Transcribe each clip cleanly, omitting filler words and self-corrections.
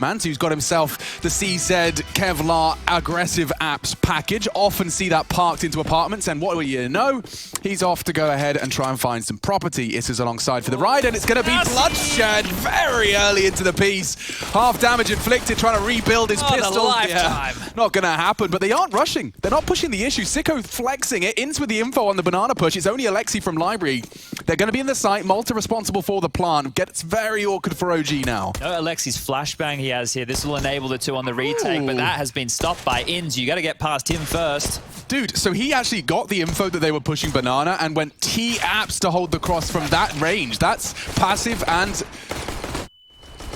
Mantu's got himself the CZ Kevlar aggressive apps package. Often see that parked into apartments, and what do you know? He's off to go ahead and try and find some property. Issa's alongside for the ride, and it's going to be bloodshed very early into the piece. Half damage inflicted, trying to rebuild his pistol. Yeah, not going to happen, but they aren't rushing. They're not pushing the issue. Sicko flexing it. Inns with the info on the banana push. It's only Alexi from Library. They're going to be in the site. Malta responsible for the plant. Gets very awkward for OG now. No Alexi's flashbang he has here. This will enable the two on the retake, but that has been stopped by Inns. You got to get past him first. Dude, so he actually got the info that they were pushing banana and went T-apps to hold the cross from that range. That's passive, and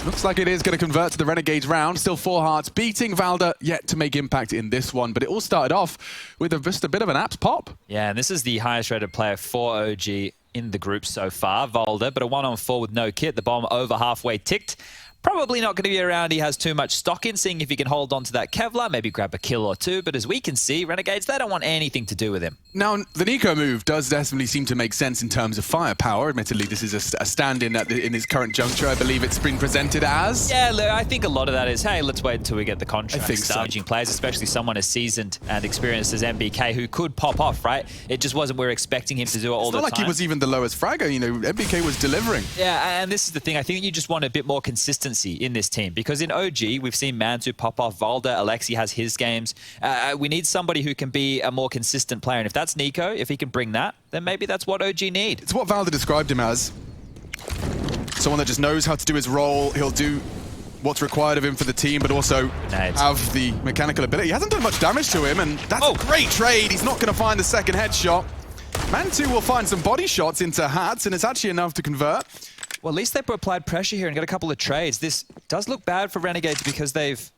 looks like it is going to convert to the Renegades round. Still 4 hearts, beating Valda, yet to make impact in this one. But it all started off with just a bit of an apps pop. Yeah, and this is the highest rated player for OG in the group so far, Valda, but a 1-on-4 with no kit. The bomb over halfway ticked. Probably not going to be around. He has too much stock in, seeing if he can hold on to that Kevlar, maybe grab a kill or two. But as we can see, Renegades, they don't want anything to do with him. Now, the Nico move does definitely seem to make sense in terms of firepower. Admittedly, this is a stand-in in his current juncture. I believe it's been presented as. Yeah, look, I think a lot of that is, hey, let's wait until we get the contract. I think so. Damaging players, especially someone as seasoned and experienced as MBK, who could pop off, right? It just wasn't we're expecting him to do it all the time. It's not like he was even the lowest fragger. You know, MBK was delivering. Yeah, and this is the thing. I think you just want a bit more consistency in this team. Because in OG, we've seen Mantu pop off, Valda, Alexi has his games. We need somebody who can be a more consistent player. And if that's Nico, if he can bring that, then maybe that's what OG need. It's what Valda described him as. Someone that just knows how to do his role. He'll do what's required of him for the team, but also have the mechanical ability. He hasn't done much damage to him, and that's a great trade. He's not going to find the second headshot. Mantu will find some body shots into hats, and it's actually enough to convert. Well, at least they've applied pressure here and got a couple of trades. This does look bad for Renegades because they've,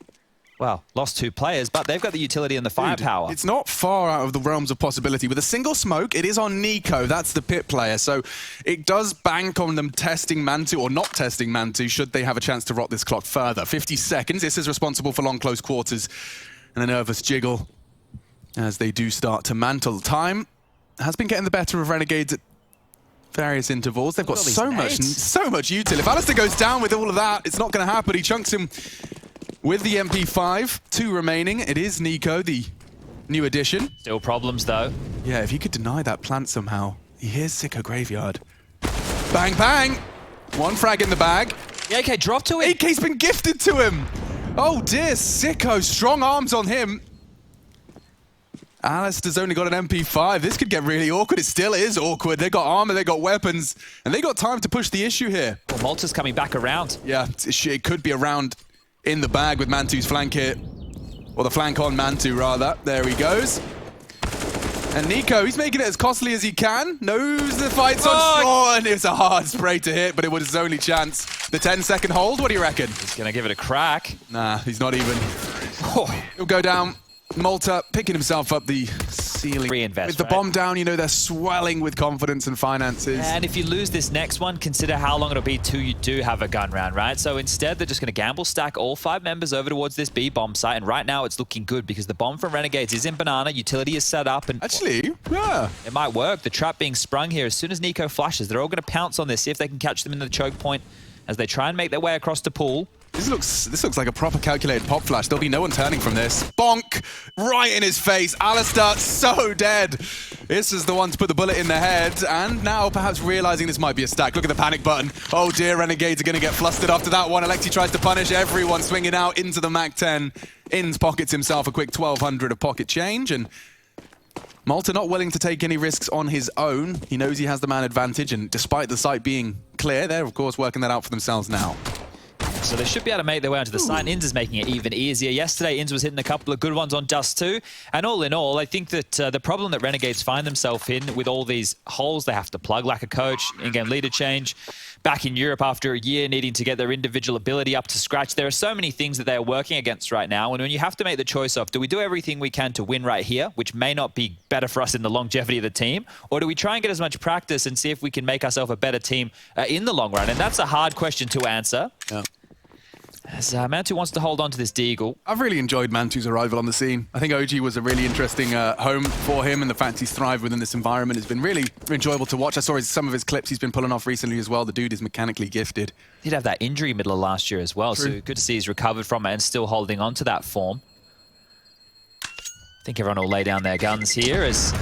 well, lost 2 players, but they've got the utility and the firepower. It's not far out of the realms of possibility. With a single smoke, it is on Nico. That's the pit player. So it does bank on them testing Mantu or not testing Mantu should they have a chance to rot this clock further. 50 seconds. This is responsible for long close quarters and a nervous jiggle as they do start to mantle. Time has been getting the better of Renegades at various intervals. They've got so much util. If Alistair goes down with all of that, it's not going to happen. He chunks him with the MP5. 2 remaining. It is Nico, the new addition. Still problems, though. Yeah, if he could deny that plant somehow. He hears Sicko Graveyard. Bang, bang! 1 frag in the bag. The AK dropped to him. AK's been gifted to him. Oh dear, Sicko. Strong arms on him. Alistair's only got an MP5. This could get really awkward. It still is awkward. They got armor, they got weapons, and they got time to push the issue here. Well, Malta's coming back around. Yeah, it could be a round in the bag with Mantu's flank here. Or the flank on Mantu, rather. There he goes. And Nico, he's making it as costly as he can. Knows the fight's on shore, and it's a hard spray to hit, but it was his only chance. The 10-second hold, what do you reckon? He's going to give it a crack. Nah, he's not even. He'll go down. Malta picking himself up the ceiling. Reinvest, with the bomb down, you know, they're swelling with confidence and finances. And if you lose this next one, consider how long it'll be till you do have a gun round, right? So instead, they're just going to gamble, stack all 5 members over towards this B bomb site. And right now, it's looking good because the bomb from Renegades is in banana. Utility is set up. And actually, yeah. It might work. The trap being sprung here. As soon as Nico flashes, they're all going to pounce on this, see if they can catch them in the choke point as they try and make their way across to pool. This looks like a proper calculated pop flash. There'll be no one turning from this. Bonk! Right in his face. Alistair so dead. This is the one to put the bullet in the head. And now perhaps realizing this might be a stack. Look at the panic button. Oh dear, Renegades are going to get flustered after that one. Alexi tries to punish everyone, swinging out into the MAC-10. Inns pockets himself a quick 1,200 of pocket change. And Malta not willing to take any risks on his own. He knows he has the man advantage. And despite the site being clear, they're of course working that out for themselves now. So they should be able to make their way onto the site. Inns is making it even easier. Yesterday, Inns was hitting a couple of good ones on Dust 2. And all in all, I think that the problem that Renegades find themselves in with all these holes they have to plug, lack a coach, in-game leader change, back in Europe after a year needing to get their individual ability up to scratch. There are so many things that they're working against right now. And when you have to make the choice of, do we do everything we can to win right here, which may not be better for us in the longevity of the team, or do we try and get as much practice and see if we can make ourselves a better team in the long run? And that's a hard question to answer. Yeah. As Mantu wants to hold on to this deagle. I've really enjoyed Mantu's arrival on the scene. I think OG was a really interesting home for him, and the fact he's thrived within this environment has been really enjoyable to watch. I saw some of his clips he's been pulling off recently as well. The dude is mechanically gifted. He did have that injury middle of last year as well, True. so good to see he's recovered from it and still holding on to that form. I think everyone will lay down their guns here as...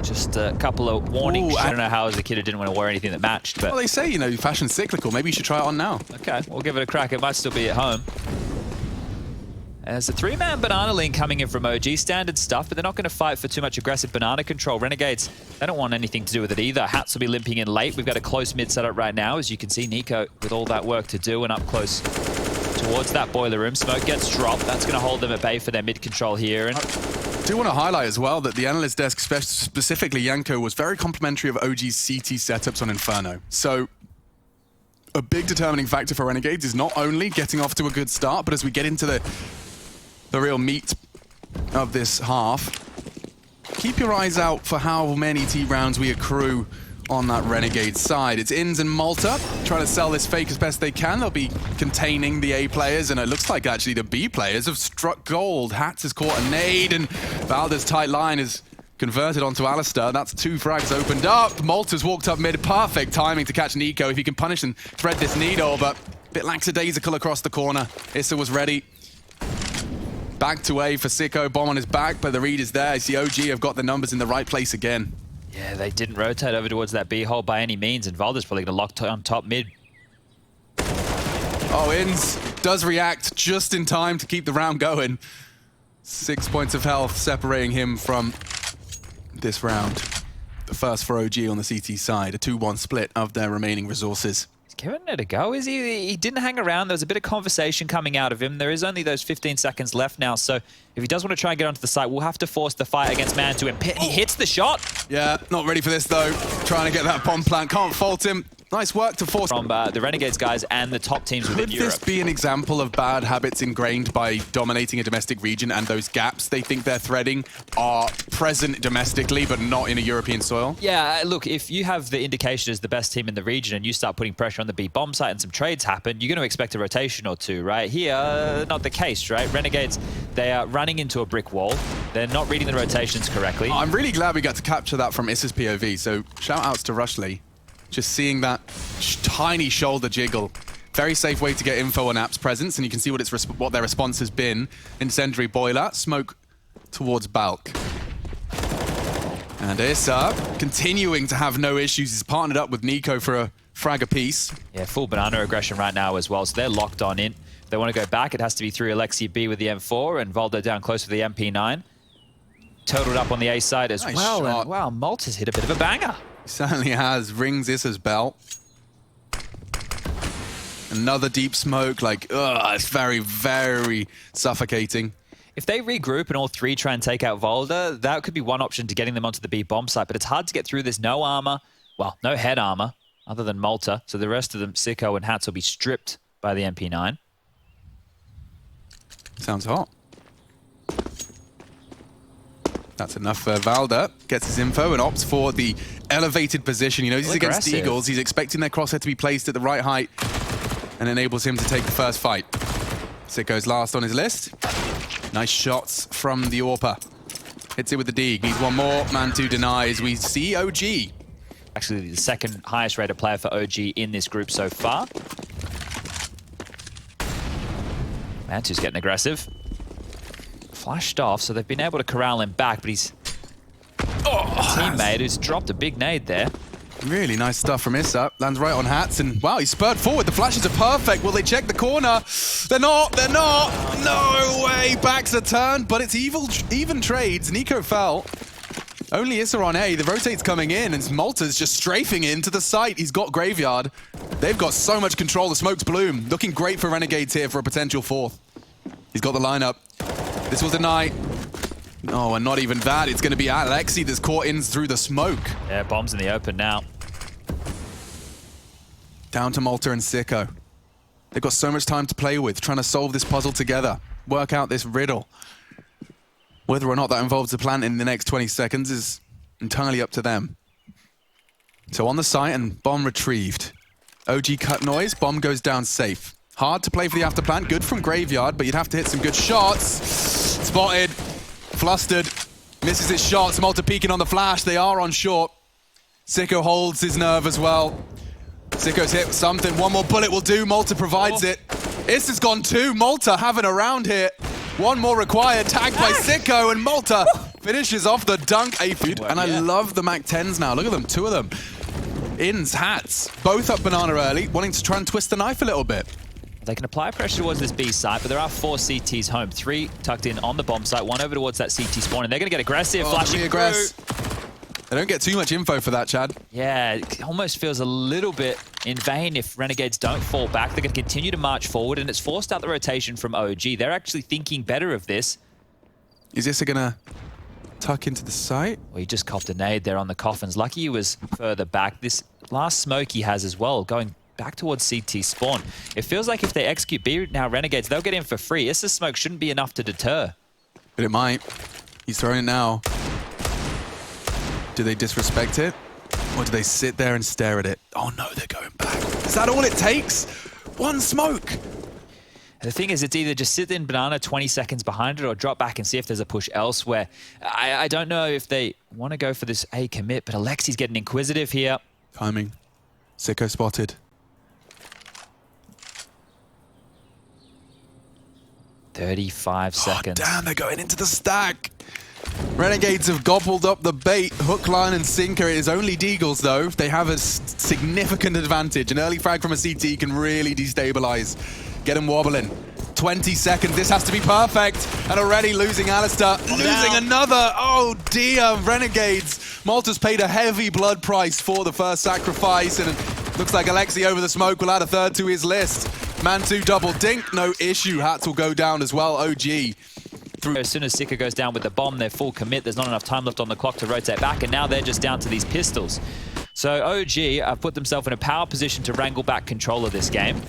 just a couple of warnings. Ooh, I don't know how as a kid who didn't want to wear anything that matched, but... Well, they say, you know, fashion's cyclical. Maybe you should try it on now. Okay, we'll give it a crack. It might still be at home. There's a three-man banana lane coming in from OG. Standard stuff, but they're not going to fight for too much aggressive banana control. Renegades, they don't want anything to do with it either. Hats will be limping in late. We've got a close mid setup right now. As you can see, Nico with all that work to do and up close towards that boiler room. Smoke gets dropped. That's going to hold them at bay for their mid control here. And I do want to highlight as well that the analyst desk, specifically Yanko, was very complimentary of OG's CT setups on Inferno. So a big determining factor for Renegades is not only getting off to a good start, but as we get into the real meat of this half, keep your eyes out for how many T rounds we accrue on that Renegade side. It's Ins and Malta trying to sell this fake as best they can. They'll be containing the A players, and it looks like actually the B players have struck gold. Hats has caught a nade, and Valda's tight line is converted onto Alistair. That's 2 frags opened up. Malta's walked up mid. Perfect timing to catch Nico if he can punish and thread this needle, but a bit lackadaisical across the corner. Issa was ready. Back to A for Sicko. Bomb on his back, but the read is there. The OG have got the numbers in the right place again. yeah, they didn't rotate over towards that B hole by any means, and Valda's probably going to lock on top mid. Oh, Ins does react just in time to keep the round going. 6 points of health separating him from this round. The first for OG on the CT side, a 2-1 split of their remaining resources. He's giving it a go, is he? He didn't hang around. There was a bit of conversation coming out of him. There is only those 15 seconds left now, so if he does want to try and get onto the site, we'll have to force the fight against Mantu, and he hits the shot. Yeah, not ready for this though. Trying to get that bomb plant, can't fault him. Nice work to force. From the Renegades guys and the top teams within Europe. Could this be an example of bad habits ingrained by dominating a domestic region, and those gaps they think they're threading are present domestically but not in a European soil? Yeah, look, if you have the indication as the best team in the region and you start putting pressure on the B bomb site and some trades happen, you're going to expect a rotation or two, right? Here, not the case, right? Renegades, they are running into a brick wall. They're not reading the rotations correctly. I'm really glad we got to capture that from Issa's POV, so shout outs to Rushley. Just seeing that tiny shoulder jiggle. Very safe way to get info on App's presence, and you can see what their response has been. Incendiary boiler, smoke towards Balk. And Issa continuing to have no issues. He's partnered up with Nico for a frag apiece. Yeah, full banana aggression right now as well, so they're locked on in. If they want to go back, it has to be through Alexi B with the M4 and Valda down close with the MP9. Totaled up on the A side as well, shot. and wow, Malta's hit a bit of a banger. Certainly has. Rings Issa's belt. Another deep smoke, like, ugh, it's very, very suffocating. If they regroup and all three try and take out Valda, that could be one option to getting them onto the B bomb site, but it's hard to get through this. No armor, well, no head armor, other than Malta, so the rest of them, Sicko and Hats, will be stripped by the MP9. Sounds hot. That's enough for Valda. Gets his info and opts for the elevated position. You know, he's against Eagles. He's expecting their crosshair to be placed at the right height and enables him to take the first fight. Sicko's last on his list. Nice shots from the AWPer. Hits it with the Deeg. Needs one more. Mantu denies. We see OG. Actually, the second highest rated player for OG in this group so far. Mantu's getting aggressive. Flashed off, so they've been able to corral him back, but he's a teammate who's dropped a big nade there. Really nice stuff from Issa. Lands right on Hats, and wow, he's spurred forward. The flashes are perfect. Will they check the corner? They're not. They're not. No way. Backs are turned, but it's even trades. Nico fell. Only Issa on A. The rotate's coming in, and Malta's just strafing into the site. He's got Graveyard. They've got so much control. The smoke's bloom. Looking great for Renegades here for a potential fourth. He's got the lineup. This was a night. Oh, and not even that. It's going to be Alexi that's caught in through the smoke. Yeah, bombs in the open now. Down to Malta and Sicko. They've got so much time to play with, trying to solve this puzzle together, work out this riddle. Whether or not that involves a plant in the next 20 seconds is entirely up to them. So on the site, and bomb retrieved. OG cut noise, bomb goes down safe. Hard to play for the after plant. Good from Graveyard, but you'd have to hit some good shots. Spotted. Flustered. Misses his shots. Malta peeking on the flash. They are on short. Sicko holds his nerve as well. Sicko's hit something. One more bullet will do. Malta provides it. Issa's gone too. Malta having a round here. One more required. Tagged by Sicko, and Malta finishes off the dunk. Aphid. And I love the Mac 10s now. Look at them. Two of them. Ins, hats. Both up banana early, wanting to try and twist the knife a little bit. They can apply pressure towards this B site, but there are 4 CTs home. 3 tucked in on the bomb site, 1 over towards that CT spawn, and they're going to get aggressive, flashing through. They don't get too much info for that, Chad. Yeah, it almost feels a little bit in vain if Renegades don't fall back. They're going to continue to march forward, and it's forced out the rotation from OG. They're actually thinking better of this. Is Issa going to tuck into the site? Well, he just copped a nade there on the coffins. Lucky he was further back. This last smoke he has as well, going back towards CT spawn. It feels like if they execute B now Renegades, they'll get in for free. Issa smoke shouldn't be enough to deter. But it might. He's throwing it now. Do they disrespect it? Or do they sit there and stare at it? Oh no, they're going back. Is that all it takes? One smoke. The thing is, it's either just sit in banana 20 seconds behind it or drop back and see if there's a push elsewhere. I don't know if they want to go for this A commit, but Alexi's getting inquisitive here. Timing. Sicko spotted. 35 seconds. Oh, damn, they're going into the stack. Renegades have gobbled up the bait. Hook, line, and sinker. It is only Deagles, though. They have a significant advantage. An early frag from a CT can really destabilize. Get them wobbling. 20 seconds. This has to be perfect. And already losing Alistair. Losing another. Oh, dear. Renegades. Malta's paid a heavy blood price for the first sacrifice. And it looks like Alexi over the smoke will add a third to his list. Mantu double dink. No issue. Hats will go down as well. OG. As soon as Sicko goes down with the bomb, they're full commit. There's not enough time left on the clock to rotate back, and now they're just down to these pistols. So OG have put themselves in a power position to wrangle back control of this game.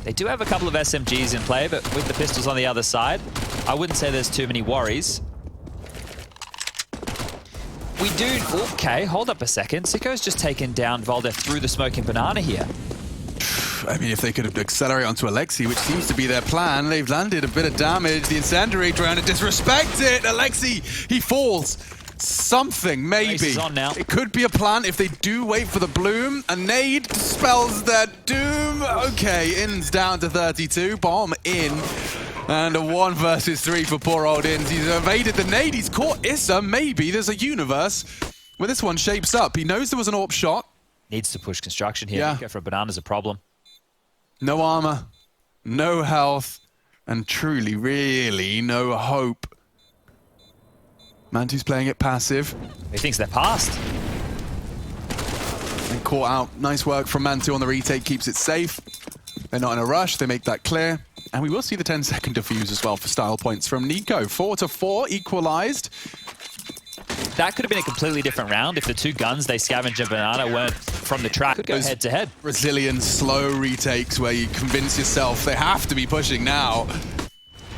They do have a couple of SMGs in play, but with the pistols on the other side, I wouldn't say there's too many worries. We do... Okay, hold up a second. Sicko's just taken down Volder through the smoking banana here. I mean, if they could accelerate onto Alexi, which seems to be their plan, they've landed a bit of damage. The incendiary trying to disrespect it. Alexi, he falls. Something, maybe. On now. It could be a plan if they do wait for the bloom. A nade spells their doom. Okay, In's down to 32. Bomb in. And a 1 versus 3 for poor old Ins. He's evaded the nade. He's caught Issa. Maybe there's a universe where this one shapes up. He knows there was an AWP shot. Needs to push construction here. Yeah. Go for a banana's a problem. No armor, no health, and truly, really no hope. Mantu's playing it passive. He thinks they're past. And caught out. Nice work from Mantu on the retake, keeps it safe. They're not in a rush, they make that clear. And we will see the 10-second defuse as well for style points from Nico. 4-4, equalized. That could have been a completely different round if the 2 guns they scavenged in banana weren't from the track. Could go head to head. Brazilian slow retakes where you convince yourself they have to be pushing now.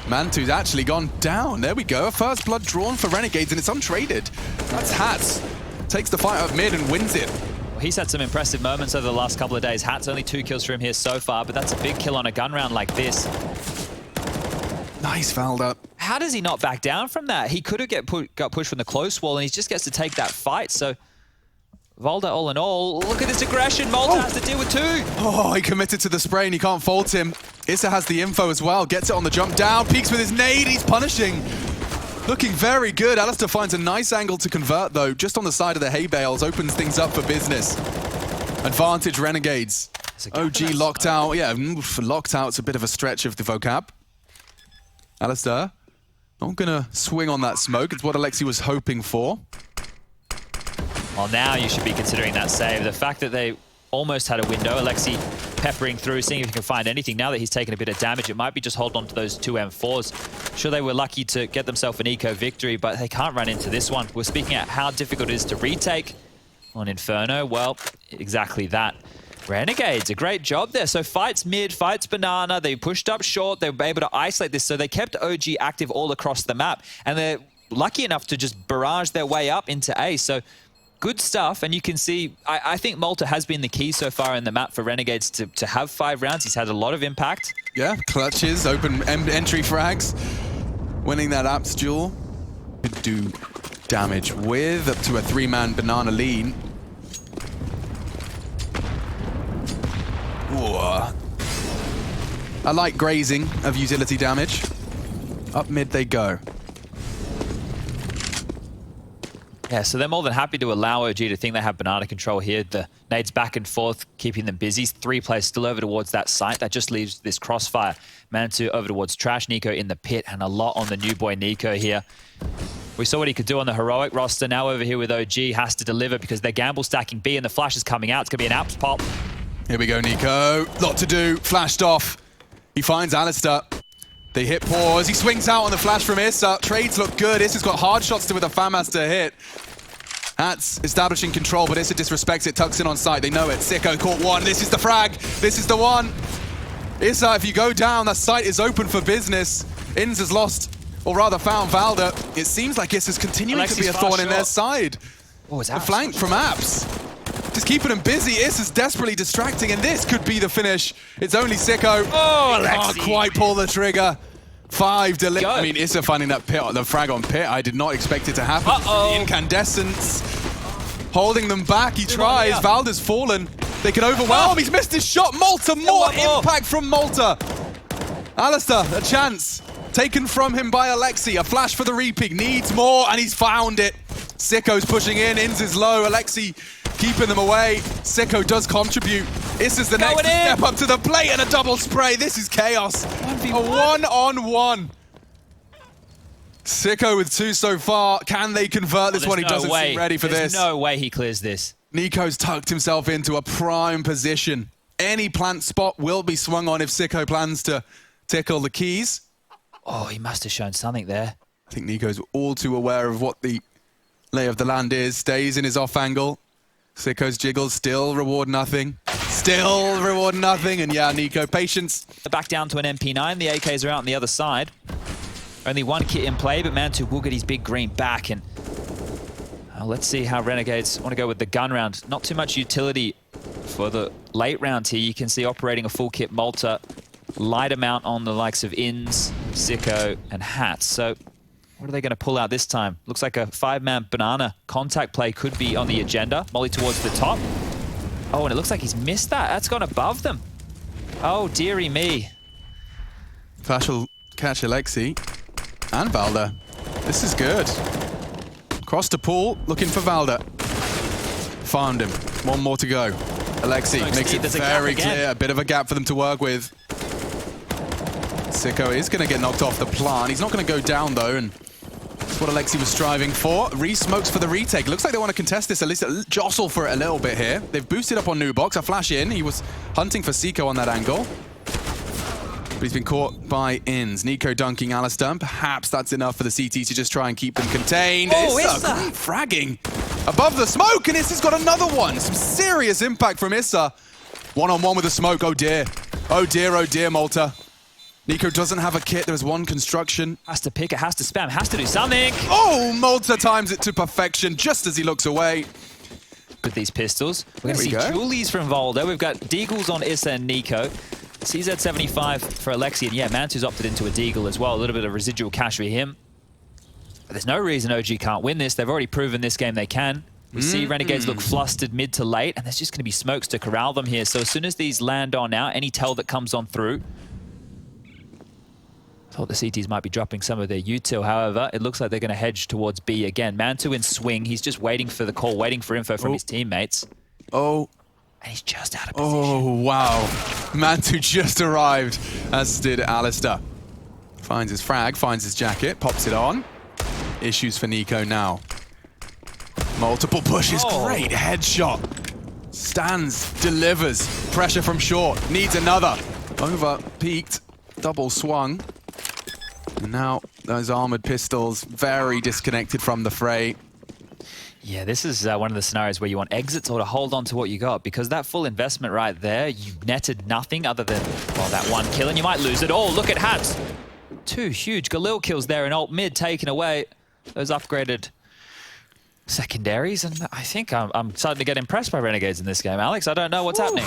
Mantu's actually gone down. There we go. A first blood drawn for Renegades, and it's untraded. That's Hats. Takes the fight up mid and wins it. Well, he's had some impressive moments over the last couple of days. Hats only 2 kills for him here so far, but that's a big kill on a gun round like this. Nice fouled up. How does he not back down from that? He could have got pushed from the close wall, and he just gets to take that fight. So Volder, all in all, look at this aggression. Malta has to deal with 2. Oh, he committed to the spray and you can't fault him. Issa has the info as well. Gets it on the jump down. Peeks with his nade. He's punishing. Looking very good. Alistair finds a nice angle to convert, though. Just on the side of the hay bales. Opens things up for business. Advantage Renegades. OG locked out. Yeah, locked out's a bit of a stretch of the vocab. Alistair, not going to swing on that smoke. It's what Alexi was hoping for. Well, now you should be considering that save. The fact that they almost had a window, Alexi peppering through, seeing if he can find anything. Now that he's taken a bit of damage, it might be just hold on to those 2 M4s. Sure, they were lucky to get themselves an eco victory, but they can't run into this one. We're speaking about how difficult it is to retake on Inferno. Well, exactly that. Renegades, a great job there. So fights mid, fights banana. They pushed up short. They were able to isolate this. So they kept OG active all across the map. And they're lucky enough to just barrage their way up into A. So good stuff, and you can see, I think Malta has been the key so far in the map for Renegades to have 5 rounds. He's had a lot of impact. Yeah, clutches, open entry frags, winning that apps duel. Could do damage with up to a 3-man banana lead. Ooh. I like grazing of utility damage. Up mid they go. Yeah, so they're more than happy to allow OG to think they have banana control here. The nades back and forth, keeping them busy. 3 players still over towards that site. That just leaves this crossfire. Mantu over towards Trash, Nico in the pit, and a lot on the new boy Nico here. We saw what he could do on the heroic roster. Now over here with OG, has to deliver because they're gamble stacking B and the flash is coming out. It's going to be an apps pop. Here we go, Nico. Lot to do. Flashed off. He finds Alistair. They hit pause. He swings out on the flash from Issa. Trades look good. Issa's got hard shots with a FAMAS to hit. That's establishing control, but Issa disrespects it. Tucks in on site. They know it. Sicko caught one. This is the frag. This is the one. Issa, if you go down, that site is open for business. Inns has lost, or rather found Valda. It seems like Issa's continuing to be a thorn in their side. What was that? The flank from Apps. Just keeping him busy. Issa's desperately distracting, and this could be the finish. It's only Sicko. Oh, can't quite pull the trigger. 5 delivery. I mean, Issa finding that pit, the frag on pit. I did not expect it to happen. The incandescence holding them back. He tries. Valda's fallen. They can overwhelm. He's missed his shot. Malta, more impact from Malta. Alistair, a chance. Taken from him by Alexi. A flash for the repeat. Needs more, and he's found it. Sicko's pushing in. Inns is low. Alexi keeping them away. Sicko does contribute. Issa's the next to step up to the plate and a double spray. This is chaos. A 1-on-1. Sicko with 2 so far. Can they convert this one? He doesn't seem ready for this. There's no way he clears this. Nico's tucked himself into a prime position. Any plant spot will be swung on if Sicko plans to tickle the keys. Oh, he must have shown something there. I think Nico's all too aware of what the lay of the land is. Stays in his off angle. Sicko's jiggles still reward nothing. Still reward nothing. And yeah, Nico, patience. Back down to an MP9. The AKs are out on the other side. Only 1 kit in play, but Mantu will get his big green back. And let's see how Renegades want to go with the gun round. Not too much utility for the late round here. You can see operating a full kit Malta. Light amount on the likes of Inns, Sicko, and Hats. So what are they going to pull out this time? Looks like a 5-man banana contact play could be on the agenda. Molly towards the top. Oh, and it looks like he's missed that. That's gone above them. Oh, dearie me. Flash will catch Alexi and Valda. This is good. Cross to pool, looking for Valda. Found him. 1 more to go. Alexi makes it very clear. A bit of a gap for them to work with. Sicko is going to get knocked off the plant. He's not going to go down, though, and that's what Alexi was striving for. Re-smokes for the retake. Looks like they want to contest this, at least jostle for it a little bit here. They've boosted up on Nubox. A flash in. He was hunting for Sicko on that angle. But he's been caught by Inns. Nico dunking Alistair. Perhaps that's enough for the CT to just try and keep them contained. Oh, Issa fragging above the smoke, and Issa's got another one. Some serious impact from Issa. 1-on-1 with the smoke. Oh dear. Oh dear, Malta. Nico doesn't have a kit. There's 1 construction. Has to pick it, has to spam, has to do something. Oh, Malta times it to perfection just as he looks away. With these pistols. We're going to see Julies from Voldo. We've got Deagles on Issa and Nico. CZ75 for Alexi. And yeah, Mantu's opted into a Deagle as well. A little bit of residual cash for him. But there's no reason OG can't win this. They've already proven this game they can. We see Renegades look flustered mid to late, and there's just going to be smokes to corral them here. So as soon as these land on out, any tell that comes on through, thought the CTs might be dropping some of their util. However, it looks like they're going to hedge towards B again. Mantu in swing. He's just waiting for the call, waiting for info from his teammates. Oh. And he's just out of position. Oh, wow. Mantu just arrived, as did Alistair. Finds his frag, finds his jacket, pops it on. Issues for Nico now. Multiple pushes, great headshot. Stands, delivers. Pressure from short, needs another. Over, peaked, double swung. And now those armored pistols, very disconnected from the fray. Yeah, this is one of the scenarios where you want exits or to hold on to what you got, because that full investment right there, you netted nothing other than, well, that 1 kill, and you might lose it all. Look at Hats. 2 huge Galil kills there, and ult mid taken away. Those upgraded secondaries, and I think I'm starting to get impressed by Renegades in this game. Alex, I don't know what's happening.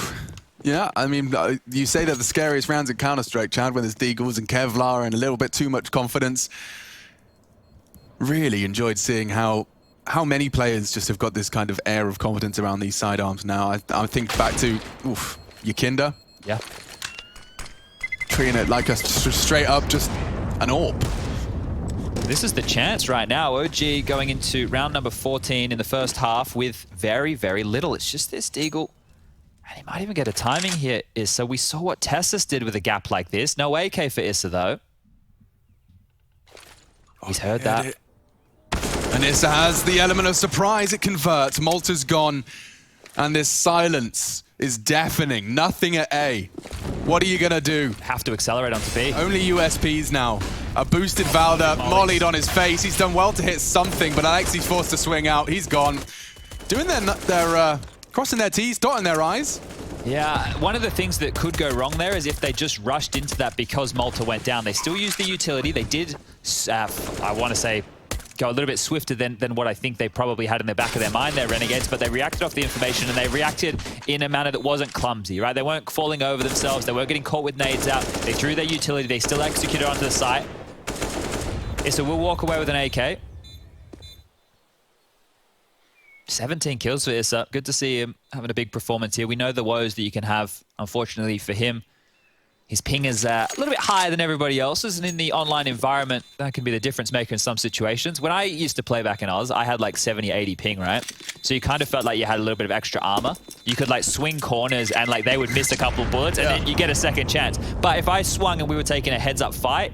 Yeah, I mean, you say that the scariest rounds in Counter-Strike, Chad, when there's Deagles and Kevlar and a little bit too much confidence. Really enjoyed seeing how many players just have got this kind of air of confidence around these sidearms now. I think back to, Yakinda. Yeah. Treating it like a straight up just an AWP. This is the chance right now. OG going into round number 14 in the first half with very, very little. It's just this Deagle. And he might even get a timing here, ISEA. We saw what Tessus did with a gap like this. No AK for ISEA, though. He's heard that. And ISEA has the element of surprise. It converts. Malta's gone. And this silence is deafening. Nothing at A. What are you going to do? Have to accelerate onto B. Only USPs now. A boosted Valda, mollied on his face. He's done well to hit something, but Alexi's forced to swing out. He's gone. Doing their crossing their T's, dotting their I's. Yeah, one of the things that could go wrong there is if they just rushed into that because Malta went down. They still used the utility. They did, I want to say, go a little bit swifter than what I think they probably had in the back of their mind, their Renegades, but they reacted off the information and they reacted in a manner that wasn't clumsy, right? They weren't falling over themselves. They weren't getting caught with nades out. They threw their utility. They still executed onto the site. ISEA will walk away with an AK. 17 kills for ISEA. Good to see him having a big performance here. We know the woes that you can have, unfortunately for him. His ping is a little bit higher than everybody else's, and in the online environment, that can be the difference maker in some situations. When I used to play back in Oz, I had like 70, 80 ping, right? So you kind of felt like you had a little bit of extra armor. You could like swing corners and like they would miss a couple of bullets and then you get a second chance. But if I swung and we were taking a heads up fight,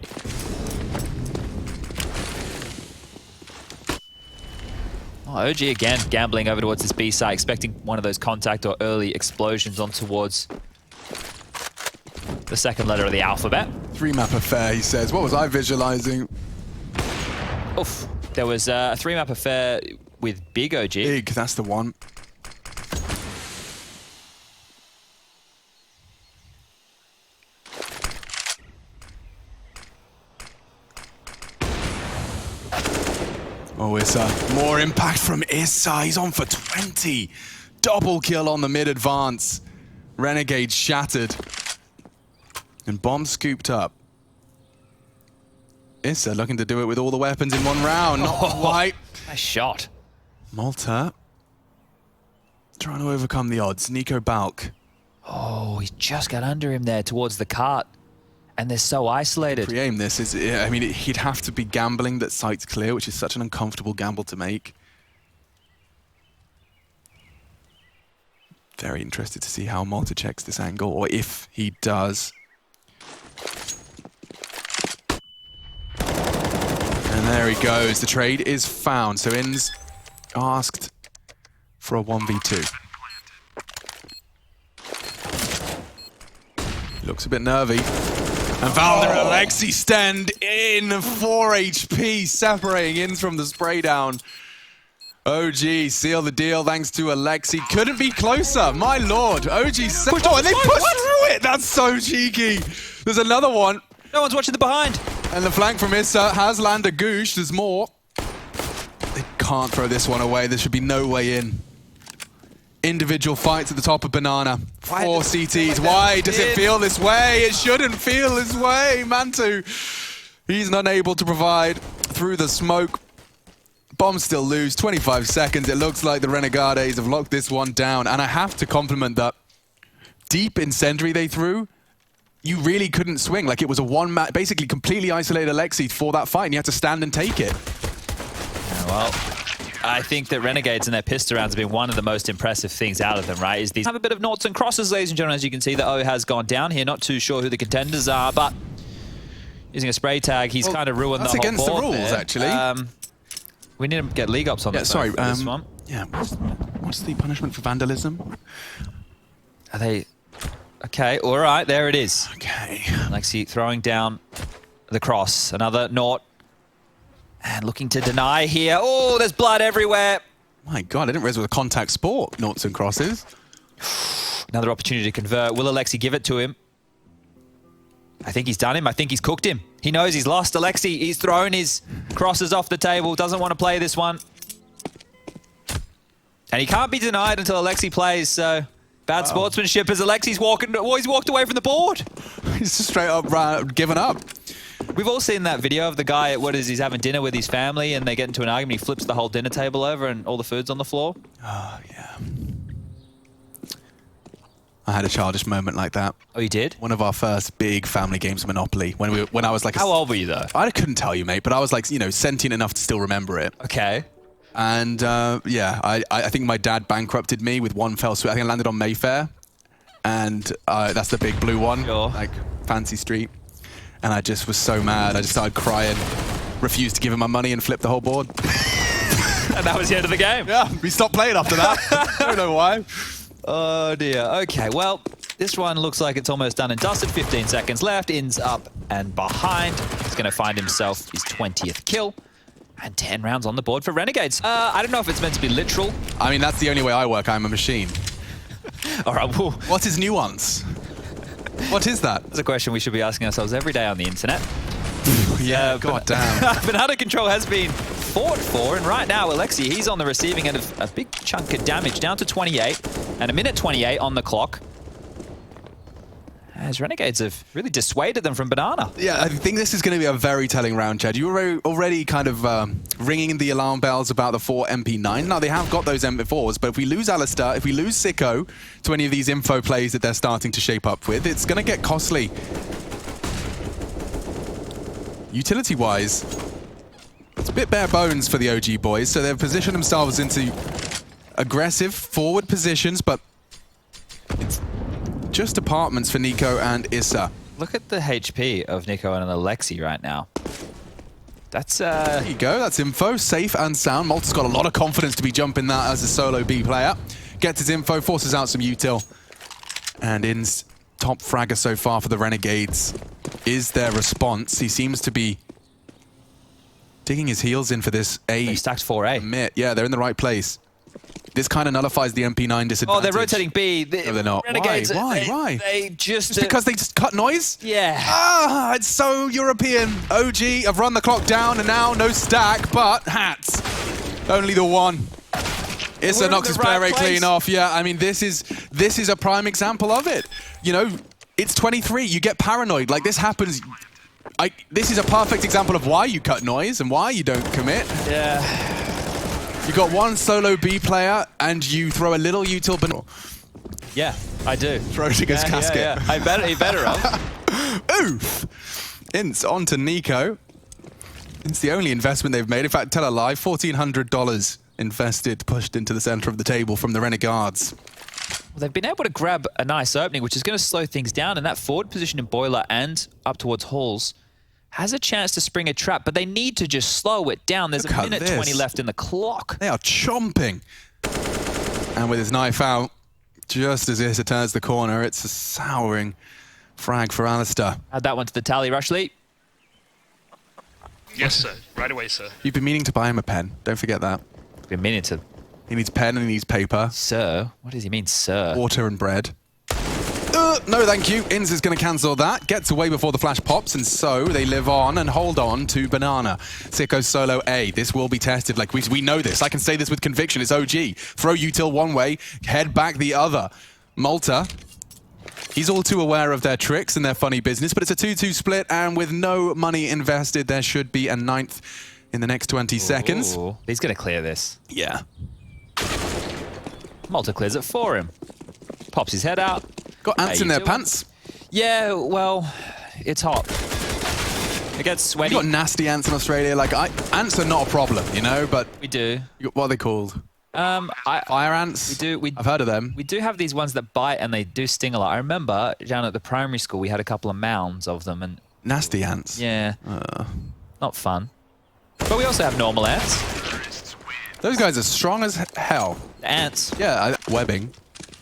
OG again gambling over towards this B side, expecting one of those contact or early explosions on towards the second letter of the alphabet. 3-map affair, he says. What was I visualizing? Oof. There was a 3-map affair with Big OG. Big, that's the one. Oh, ISEA. More impact from ISEA. He's on for 20. Double kill on the mid advance. Renegade shattered. And bomb scooped up. ISEA looking to do it with all the weapons in one round. Not quite. Nice shot. Malta trying to overcome the odds. Nico Balk. Oh, he just got under him there towards the cart. And they're so isolated. Pre-aim this is, I mean, he'd have to be gambling that site's clear, which is such an uncomfortable gamble to make. Very interested to see how Malta checks this angle, or if he does. And there he goes. The trade is found. So INS asked for a 1v2. Looks a bit nervy. And Valder and Alexi stand in 4 HP, separating INS from the spray down. OG seal the deal thanks to Alexi. Couldn't be closer, my lord. OG pushed. Oh, and they pushed through it. That's so cheeky. There's another one. No one's watching the behind. And the flank from ISEA has landed Goosh. There's more. They can't throw this one away. There should be no way in. Individual fights at the top of Banana. 4 CTs. Why does it feel this way? It shouldn't feel this way. Mantu, he's unable to provide through the smoke. Bombs still lose. 25 seconds. It looks like the Renegades have locked this one down. And I have to compliment that deep incendiary they threw. You really couldn't swing. Like it was a one-man, basically completely isolated Alexi for that fight, and you had to stand and take it. Yeah, well, I think that Renegades and their pistol rounds have been one of the most impressive things out of them, right? Is these have a bit of noughts and crosses, ladies and gentlemen. As you can see, the O has gone down here. Not too sure who the contenders are, but using a spray tag, he's kind of ruined the whole board. That's against the rules, actually. We need to get league ops on yeah, this. Sorry, this one. Yeah, what's the punishment for vandalism? Are they? Okay, all right, there it is. Okay. Alexi throwing down the cross. Another naught. And looking to deny here. Oh, there's blood everywhere. My God, I didn't realize it was a contact sport, noughts and crosses. Another opportunity to convert. Will Alexi give it to him? I think he's done him. I think he's cooked him. He knows he's lost Alexi. He's thrown his crosses off the table. Doesn't want to play this one. And he can't be denied until Alexi plays, so bad sportsmanship as Alexi's he's walked away from the board. He's just straight up given up. We've all seen that video of the guy, he's having dinner with his family and they get into an argument, he flips the whole dinner table over and all the food's on the floor. Oh, yeah. I had a childish moment like that. Oh, you did? One of our first big family games of Monopoly. When I was like... How old were you, though? I couldn't tell you, mate, but I was like, you know, sentient enough to still remember it. Okay. And, yeah, I think my dad bankrupted me with one fell swoop. I think I landed on Mayfair. And that's the big blue one, sure. like Fancy Street. And I just was so mad. I just started crying, refused to give him my money and flipped the whole board. And that was the end of the game. Yeah, we stopped playing after that. I don't know why. Oh dear. Okay, well, this one looks like it's almost done and dusted. 15 seconds left. In's up and behind. He's going to find himself his 20th kill. And 10 rounds on the board for Renegades. I don't know if it's meant to be literal. I mean, that's the only way I work. I'm a machine. All right, well, What is nuance? What is that? that's a question we should be asking ourselves every day on the internet. Yeah, god damn. Banana control has been fought for, and right now, Alexi, he's on the receiving end of a big chunk of damage, down to 28, and a minute 28 on the clock. As Renegades have really dissuaded them from Banana. Yeah, I think this is going to be a very telling round, Chad. You were already kind of ringing the alarm bells about the 4 MP9. Now, they have got those MP4s, but if we lose Alistair, if we lose Sicko to any of these info plays that they're starting to shape up with, it's going to get costly. Utility-wise, it's a bit bare bones for the OG boys, so they've positioned themselves into aggressive forward positions, but it's just apartments for Nico and ESEA. Look at the HP of Nico and Alexi right now. That's There you go, that's info, safe and sound. Malta's got a lot of confidence to be jumping that as a solo B player. Gets his info, forces out some util. And In's top fragger so far for the Renegades is their response. He seems to be digging his heels in for this A. They stacked 4A. Mid. Yeah, they're in the right place. This kind of nullifies the MP9 disadvantage. Oh, they're rotating B. No, they're not. Renegades, Why? They just... Just because they just cut noise? Yeah. Ah, it's so European. OG have run the clock down and now no stack, but hats. Only the one. ESEA knocks his player rate clean off. Yeah, I mean, this is a prime example of it. You know, it's 23. You get paranoid. Like, this happens. This is a perfect example of why you cut noise and why you don't commit. Yeah. You got one solo B player and you throw a little util banana. Yeah, I do. Schrodinger's casket. Yeah. He better have. Oof! Ince on to Nico. It's the only investment they've made. In fact, tell a lie, $1,400 invested, pushed into the center of the table from the Renegades. Well, they've been able to grab a nice opening, which is going to slow things down, and that forward position in Boiler and up towards Halls has a chance to spring a trap, but they need to just slow it down. There's a minute 20 left in the clock. They are chomping. And with his knife out, just as ESEA turns the corner, it's a souring frag for Alistair. Add that one to the tally, Rushley. Yes, sir. Right away, sir. You've been meaning to buy him a pen. Don't forget that. Been meaning to. He needs pen and he needs paper. Sir? What does he mean, sir? Water and bread. No, thank you. Inz is going to cancel that. Gets away before the flash pops, and so they live on and hold on to Banana. Sicko solo A. This will be tested. Like, we know this. I can say this with conviction. It's OG. Throw util one way, head back the other. Malta, he's all too aware of their tricks and their funny business, but it's a 2-2 split, and with no money invested, there should be a 9th in the next 20 seconds. He's going to clear this. Yeah. Malta clears it for him. Pops his head out. Got ants in their pants. Yeah, well, it's hot. It gets sweaty. You got nasty ants in Australia. Like, ants are not a problem, you know, but... We do. What are they called? Fire ants? We do. I've heard of them. We do have these ones that bite and they do sting a lot. I remember down at the primary school, we had a couple of mounds of them. And nasty ants? Yeah. Not fun. But we also have normal ants. Those guys are strong as hell. Ants. Yeah, webbing.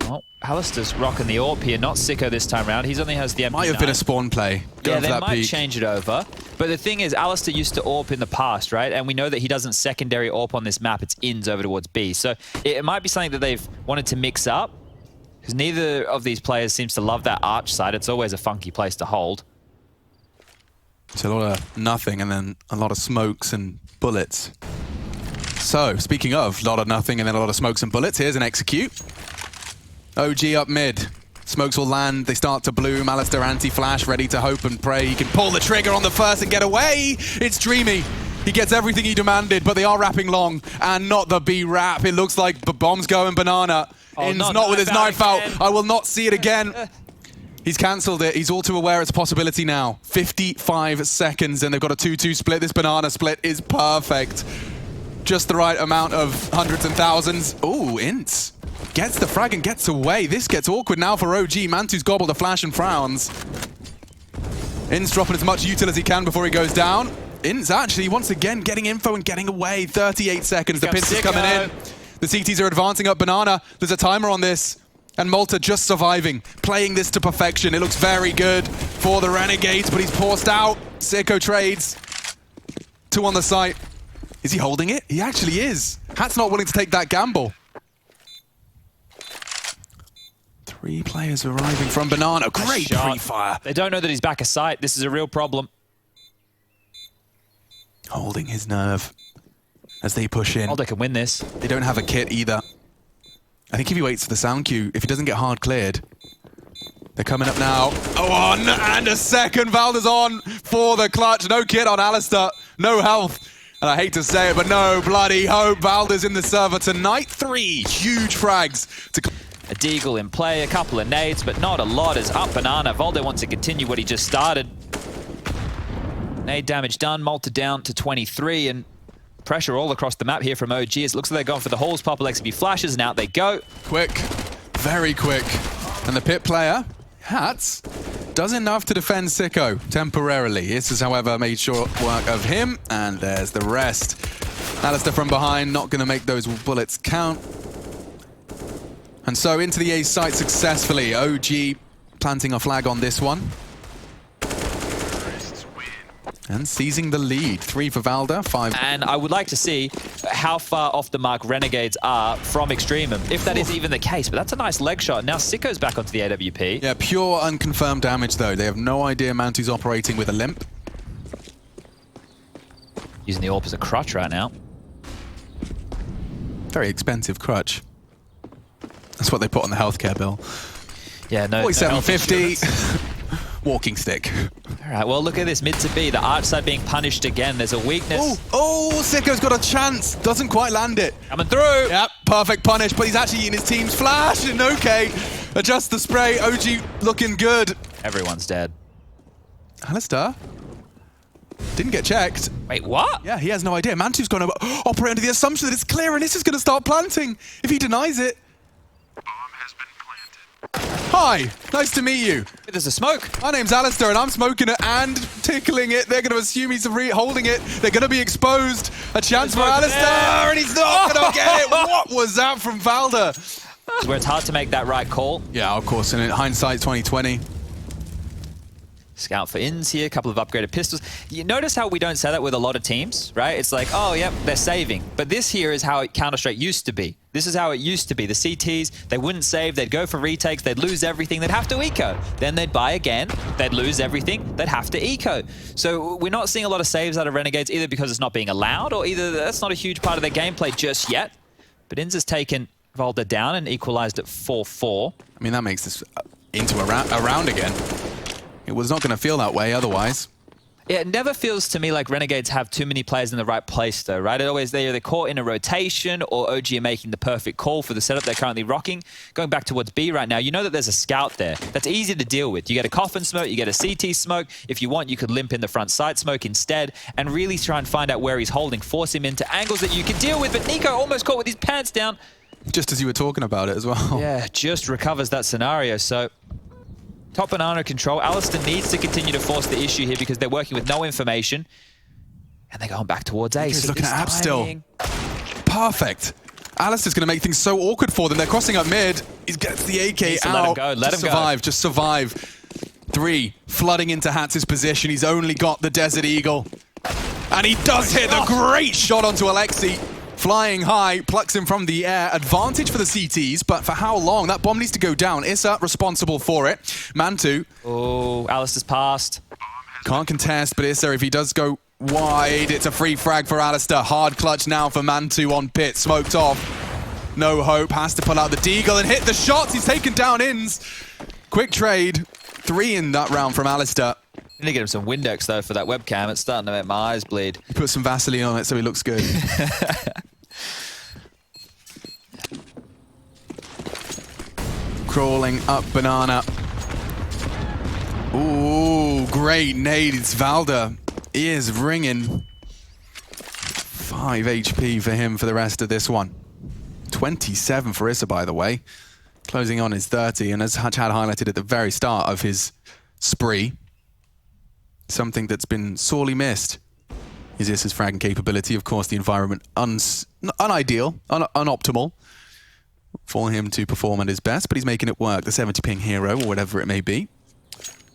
Well, Alistair's rocking the AWP here, not Sicko this time around. He only has the MP9. Might have been a spawn play. Yeah, they might change it over. But the thing is, Alistair used to AWP in the past, right? And we know that he doesn't secondary AWP on this map. It's ins over towards B. So it might be something that they've wanted to mix up, because neither of these players seems to love that arch side. It's always a funky place to hold. It's a lot of nothing and then a lot of smokes and bullets. So, speaking of a lot of nothing and then a lot of smokes and bullets, here's an execute. OG up mid. Smokes will land, they start to bloom. Alistair anti-flash, ready to hope and pray. He can pull the trigger on the first and get away. It's Dreamy. He gets everything he demanded, but they are wrapping long, and not the B-wrap. It looks like bomb's going banana. In's not with his knife out. I will not see it again. He's cancelled it. He's all too aware it's a possibility now. 55 seconds, and they've got a 2-2 split. This banana split is perfect. Just the right amount of hundreds and thousands. Ooh, Ints gets the frag and gets away. This gets awkward now for OG. Mantu's gobbled a flash and frowns. Ints dropping as much util as he can before he goes down. Ints actually once again getting info and getting away. 38 seconds. The pinch is coming in. The CTs are advancing up banana. There's a timer on this. And Malta just surviving, playing this to perfection. It looks very good for the Renegades, but he's forced out. Sicko trades. 2 on the site. Is he holding it? He actually is. Hat's not willing to take that gamble. 3 players arriving from banana. Great pre-fire. They don't know that he's back a site. This is a real problem. Holding his nerve as they push in. Alder can win this. They don't have a kit either. I think if he waits for the sound cue, if he doesn't get hard cleared, they're coming up now. Oh, 1 and a second. Valda's on for the clutch. No kit on Alistair. No health. And I hate to say it, but no bloody hope. Valda's in the server tonight. 3 huge frags to... A deagle in play, a couple of nades, but not a lot is up banana. Valde wants to continue what he just started. Nade damage done, Malta down to 23, and pressure all across the map here from OG. It looks like they're going for the holes. Purple XB flashes, and out they go. Quick, very quick. And the pit player, Hats, does enough to defend Sicko temporarily. This is, however, made short work of him, and there's the rest. Alistair from behind, not going to make those bullets count. And so into the A site successfully. OG planting a flag on this one. And seizing the lead. 3 for Valda, 5. And I would like to see how far off the mark Renegades are from Extremum, if that is even the case. But that's a nice leg shot. Now Sicko's back onto the AWP. Yeah, pure unconfirmed damage though. They have no idea Mantu's operating with a limp. Using the AWP as a crutch right now. Very expensive crutch. That's what they put on the healthcare bill. Yeah, no. 47.50. Walking stick. All right, well, look at this. Mid to B. The arch side being punished again. There's a weakness. Oh, Sicko's got a chance. Doesn't quite land it. Coming through. Yep, perfect punish, but he's actually in his team's flash. And okay, adjust the spray. OG looking good. Everyone's dead. Alistair didn't get checked. Wait, what? Yeah, he has no idea. Mantu's going to operate under the assumption that it's clear and this is going to start planting. If he denies it. Hi, nice to meet you. There's a smoke. My name's Alistair and I'm smoking it and tickling it. They're going to assume he's holding it. They're going to be exposed. A chance for Alistair and he's not going to get it. What was that from Valda? Where it's hard to make that right call. Yeah, of course, and in hindsight 2020. Scout for ins here, a couple of upgraded pistols. You notice how we don't say that with a lot of teams, right? It's like, oh, yep, they're saving. But this here is how Counter-Strike used to be. This is how it used to be. The CTs, they wouldn't save, they'd go for retakes, they'd lose everything, they'd have to eco. Then they'd buy again, they'd lose everything, they'd have to eco. So we're not seeing a lot of saves out of Renegades, either because it's not being allowed, or either that's not a huge part of their gameplay just yet. But Inz has taken Valda down and equalized at 4-4. I mean, that makes this into a round again. It was not going to feel that way otherwise. Yeah, it never feels to me like Renegades have too many players in the right place, though, right? It always they're either caught in a rotation or OG are making the perfect call for the setup they're currently rocking. Going back towards B right now, you know that there's a scout there. That's easy to deal with. You get a coffin smoke, you get a CT smoke. If you want, you could limp in the front side smoke instead and really try and find out where he's holding, force him into angles that you can deal with. But Nico almost caught with his pants down. Just as you were talking about it as well. Yeah, just recovers that scenario. So top banana control. Alistair needs to continue to force the issue here because they're working with no information. And they're going back towards A. He's looking at App still. Perfect. Alistair's going to make things so awkward for them. They're crossing up mid. He gets the AK out. Let him go. Let him survive. Just survive. 3. Flooding into Hats' position. He's only got the Desert Eagle. And he does hit a great shot onto Alexi. Flying high, plucks him from the air. Advantage for the CTs, but for how long? That bomb needs to go down. ESEA responsible for it. Mantu. Oh, Alistair's passed. Can't contest, but ESEA, if he does go wide. It's a free frag for Alistair. Hard clutch now for Mantu on pit. Smoked off. No hope. Has to pull out the deagle and hit the shots. He's taken down Ins. Quick trade. 3 in that round from Alistair. Need to get him some Windex though for that webcam. It's starting to make my eyes bleed. He put some Vaseline on it so he looks good. Crawling up banana. Ooh, great nade. It's Valda. Ears ringing. 5 HP for him for the rest of this one. 27 for Issa, by the way. Closing on his 30, and as Chad highlighted at the very start of his spree, something that's been sorely missed is Issa's fragging capability. Of course, the environment unideal, unoptimal for him to perform at his best, but he's making it work. The 70 ping hero, or whatever it may be.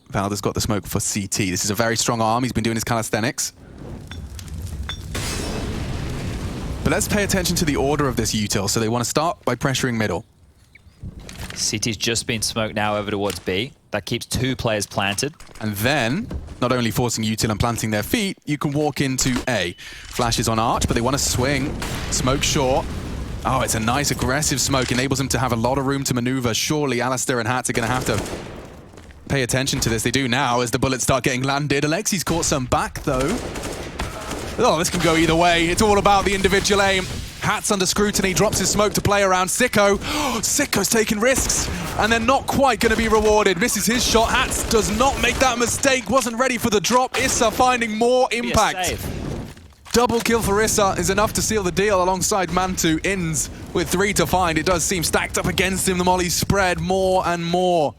Valda's got the smoke for CT. This is a very strong arm. He's been doing his calisthenics. But let's pay attention to the order of this util. So they want to start by pressuring middle. CT's just been smoked now over towards B. That keeps 2 players planted. And then, not only forcing util and planting their feet, you can walk into A. Flashes on Arch, but they want to swing. Smoke short. Oh, it's a nice aggressive smoke. Enables them to have a lot of room to maneuver. Surely Alistair and Hats are going to have to pay attention to this. They do now as the bullets start getting landed. Alexi's caught some back, though. Oh, this can go either way. It's all about the individual aim. Hats under scrutiny, drops his smoke to play around Sicko. Sicko's taking risks, and they're not quite going to be rewarded. Misses his shot. Hats does not make that mistake. Wasn't ready for the drop. Issa finding more impact. Double kill for Issa is enough to seal the deal alongside Mantu. Ins with 3 to find. It does seem stacked up against him. The mollies spread more and more,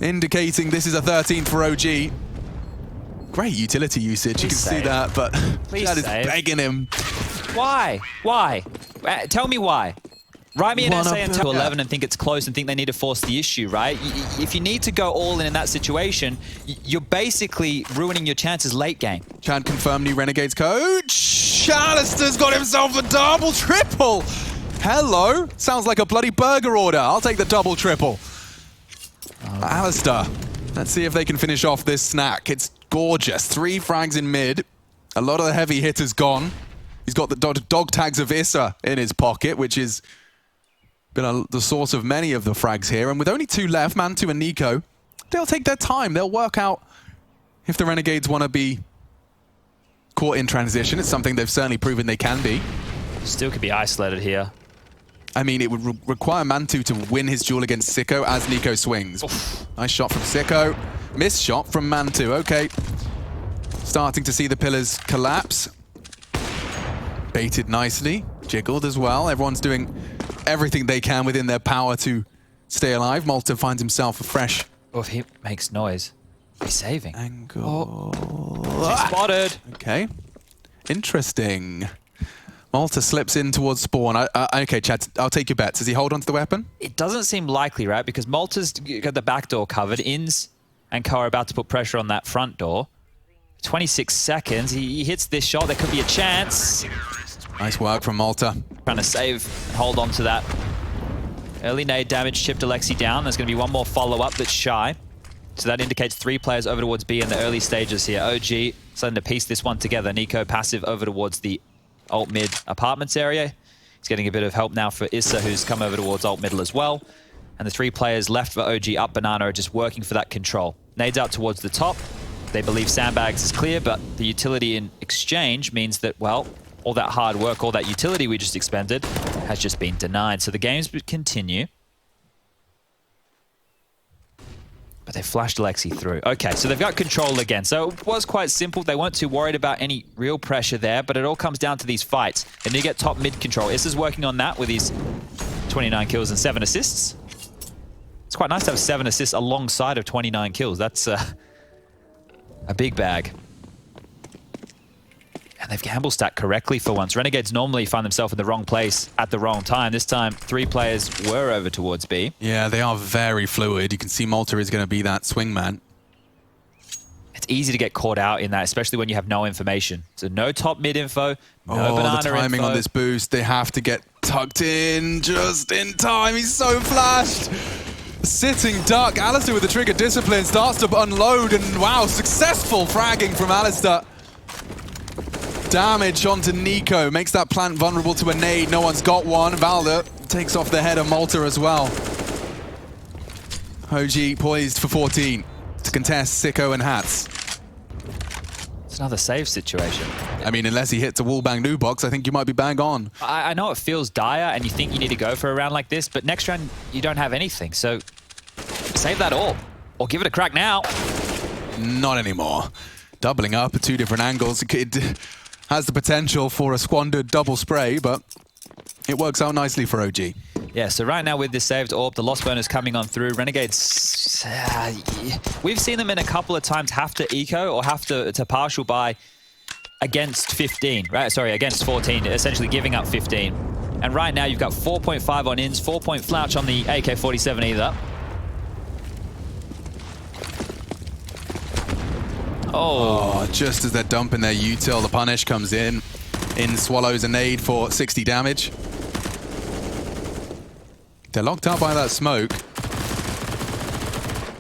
indicating this is a 13th for OG. Great utility usage, you can see that, but Chad is begging him. Why? Why? Tell me why. Write me an essay until 11 and think it's close and think they need to force the issue, right? If you need to go all in that situation, you're basically ruining your chances late game. Chad confirmed new Renegades coach. Alistair's got himself a double triple. Hello. Sounds like a bloody burger order. I'll take the double triple. Alistair. Let's see if they can finish off this snack. It's gorgeous. 3 frags in mid. A lot of the heavy hitters gone. He's got the dog tags of Issa in his pocket, which has been the source of many of the frags here. And with only 2 left, Mantu and Nico, they'll take their time. They'll work out if the Renegades want to be caught in transition. It's something they've certainly proven they can be. Still could be isolated here. I mean, it would require Mantu to win his duel against Sicko as Nico swings. Oof. Nice shot from Sicko. Missed shot from Mantu. Okay. Starting to see the pillars collapse. Baited nicely. Jiggled as well. Everyone's doing everything they can within their power to stay alive. Malta finds himself a fresh... Oh, if he makes noise, he's saving. Angle. He's spotted. Okay. Interesting. Malta slips in towards spawn. Okay, Chad, I'll take your bets. Does he hold on to the weapon? It doesn't seem likely, right? Because Malta's got the back door covered. Ins and Co are about to put pressure on that front door. 26 seconds. He hits this shot. There could be a chance. Nice work from Malta. Trying to save and hold on to that. Early nade damage chipped Alexi down. There's going to be one more follow-up that's shy. So that indicates 3 players over towards B in the early stages here. OG starting to piece this one together. Nico passive over towards the alt mid apartments area. He's getting a bit of help now for Issa, who's come over towards alt middle as well. And the 3 players left for OG up banana are just working for that control. Nades out towards the top. They believe sandbags is clear, but the utility in exchange means that, well, all that hard work, all that utility we just expended has just been denied. So the games would continue. But they flashed Alexi through. Okay, so they've got control again. So it was quite simple. They weren't too worried about any real pressure there, but it all comes down to these fights. They need to get top mid control. Issa's working on that with his 29 kills and 7 assists. It's quite nice to have 7 assists alongside of 29 kills. That's a big bag. And they've gamble stacked correctly for once. Renegades normally find themselves in the wrong place at the wrong time. This time, 3 players were over towards B. Yeah, they are very fluid. You can see Malta is going to be that swingman. It's easy to get caught out in that, especially when you have no information. So no top mid info, no banana the timing info. On this boost. They have to get tucked in just in time. He's so flashed. Sitting duck. Alistair with the trigger discipline starts to unload, and wow, successful fragging from Alistair. damage onto Nico. Makes that plant vulnerable to a nade. No one's got one. Valda takes off the head of Malta as well. OG poised for 14 to contest Sicko and Hats. It's another save situation. I mean, unless he hits a wallbang new box, I think you might be bang on. I know it feels dire and you think you need to go for a round like this, but next round you don't have anything. So save that all or give it a crack now. Not anymore. Doubling up at 2 different angles. It has the potential for a squandered double spray, but it works out nicely for OG. Yeah, so right now with this saved AWP, the loss bonus coming on through. Renegades, we've seen them in a couple of times have to eco or have to partial buy against 15, right? Sorry, against 14, essentially giving up 15. And right now you've got 4.5 on ins, 4-point flouch on the AK-47 either. Oh, just as they're dumping their util, the punish comes in. Swallows a nade for 60 damage. They're locked up by that smoke.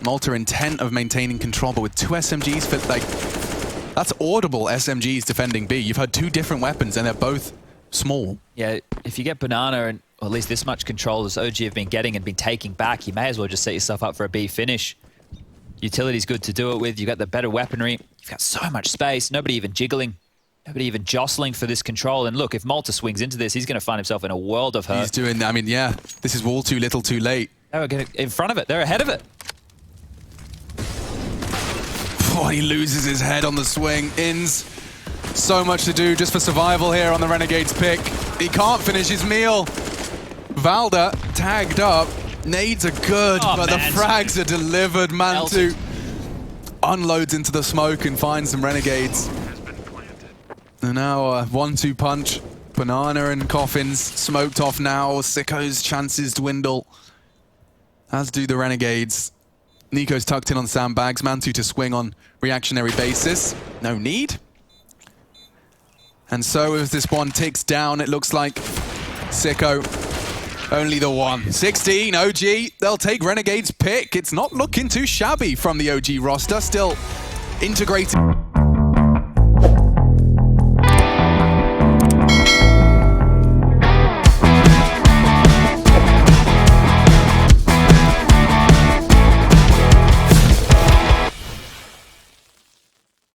Malta intent of maintaining control, but with 2 SMGs, that's audible SMGs defending B. You've had 2 different weapons and they're both small. Yeah, if you get Banana and or at least this much control as OG have been getting and been taking back, you may as well just set yourself up for a B finish. Utility's good to do it with. You've got the better weaponry. You've got so much space. Nobody even jiggling. Nobody even jostling for this control. And look, if Malta swings into this, he's going to find himself in a world of hurt. He's doing, I mean, yeah, this is all too little too late. They're in front of it. They're ahead of it. Oh, he loses his head on the swing. Ins. So much to do just for survival here on the Renegades pick. He can't finish his meal. Valda tagged up. Nades are good, but the frags are delivered. Mantu unloads into the smoke and finds some Renegades. And now a 1-2 punch. Banana and Coffins smoked off now. Sicko's chances dwindle, as do the Renegades. Nico's tucked in on sandbags. Mantu to swing on reactionary basis. No need. And so as this one ticks down, it looks like Sicko only the one. 16, OG, they'll take Renegade's pick. It's not looking too shabby from the OG roster. Still integrated.